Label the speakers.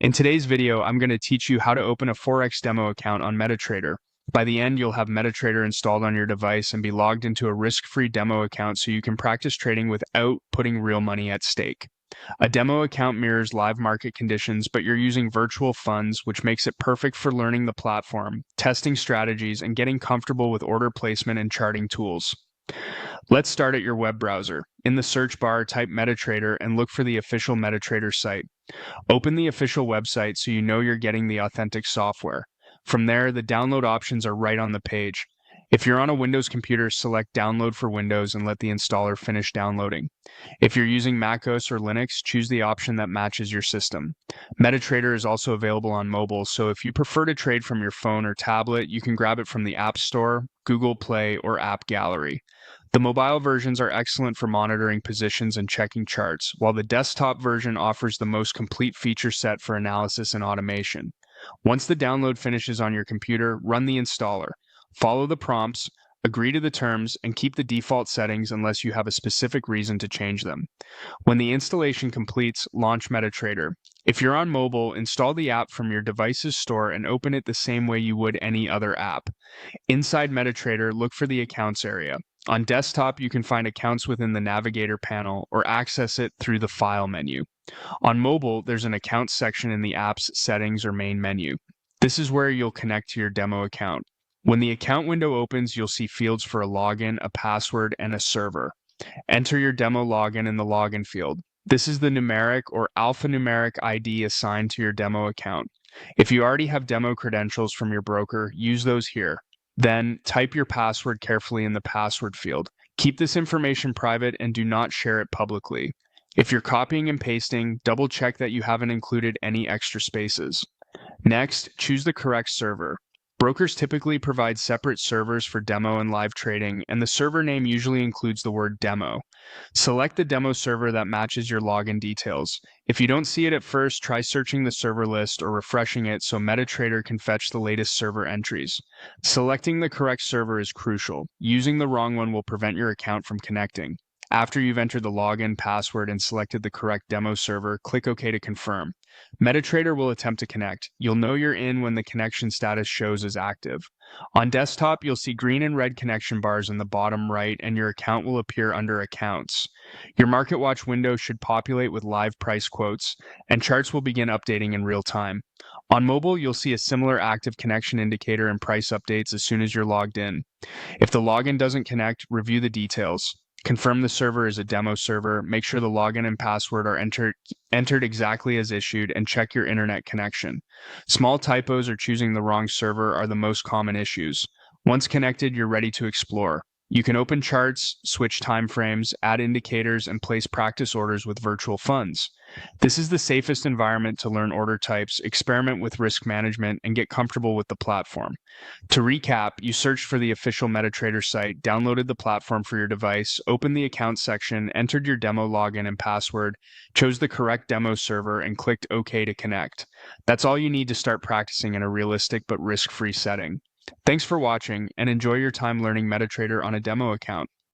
Speaker 1: In today's video, I'm going to teach you how to open a Forex demo account on Metatrader. By the end, you'll have Metatrader installed on your device and be logged into a risk-free demo account so you can practice trading without putting real money at stake. A demo account mirrors live market conditions, but you're using virtual funds, which makes it perfect for learning the platform, testing strategies, and getting comfortable with order placement and charting tools. Let's start at your web browser. In the search bar, type Metatrader and look for the official Metatrader site. Open the official website so you know you're getting the authentic software. From there, the download options are right on the page. If you're on a Windows computer, select Download for Windows and let the installer finish downloading. If you're using macOS or Linux, choose the option that matches your system. Metatrader is also available on mobile, so if you prefer to trade from your phone or tablet, you can grab it from the App Store, Google Play, or App Gallery. The mobile versions are excellent for monitoring positions and checking charts, while the desktop version offers the most complete feature set for analysis and automation. Once the download finishes on your computer, run the installer. Follow the prompts, agree to the terms, and keep the default settings unless you have a specific reason to change them. When the installation completes, launch Metatrader. If you're on mobile, install the app from your device's store and open it the same way you would any other app. Inside Metatrader, look for the Accounts area. On desktop, you can find accounts within the Navigator panel or access it through the File menu. On mobile, there's an Accounts section in the app's Settings or Main menu. This is where you'll connect to your demo account. When the account window opens, you'll see fields for a login, a password, and a server. Enter your demo login in the login field. This is the numeric or alphanumeric ID assigned to your demo account. If you already have demo credentials from your broker, use those here. Then, type your password carefully in the password field. Keep this information private and do not share it publicly. If you're copying and pasting, double check that you haven't included any extra spaces. Next, choose the correct server. Brokers typically provide separate servers for demo and live trading, and the server name usually includes the word demo. Select the demo server that matches your login details. If you don't see it at first, try searching the server list or refreshing it so Metatrader can fetch the latest server entries. Selecting the correct server is crucial. Using the wrong one will prevent your account from connecting. After you've entered the login, password, and selected the correct demo server, click OK to confirm. Metatrader will attempt to connect. You'll know you're in when the connection status shows as active. On desktop, you'll see green and red connection bars in the bottom right, and your account will appear under Accounts. Your Market Watch window should populate with live price quotes, and charts will begin updating in real time. On mobile, you'll see a similar active connection indicator and price updates as soon as you're logged in. If the login doesn't connect, review the details. Confirm the server is a demo server, make sure the login and password are entered exactly as issued, and check your internet connection. Small typos or choosing the wrong server are the most common issues. Once connected, you're ready to explore. You can open charts, switch timeframes, add indicators, and place practice orders with virtual funds. This is the safest environment to learn order types, experiment with risk management, and get comfortable with the platform. To recap, you searched for the official Metatrader site, downloaded the platform for your device, opened the account section, entered your demo login and password, chose the correct demo server, and clicked OK to connect. That's all you need to start practicing in a realistic but risk-free setting. Thanks for watching, and enjoy your time learning Metatrader on a demo account.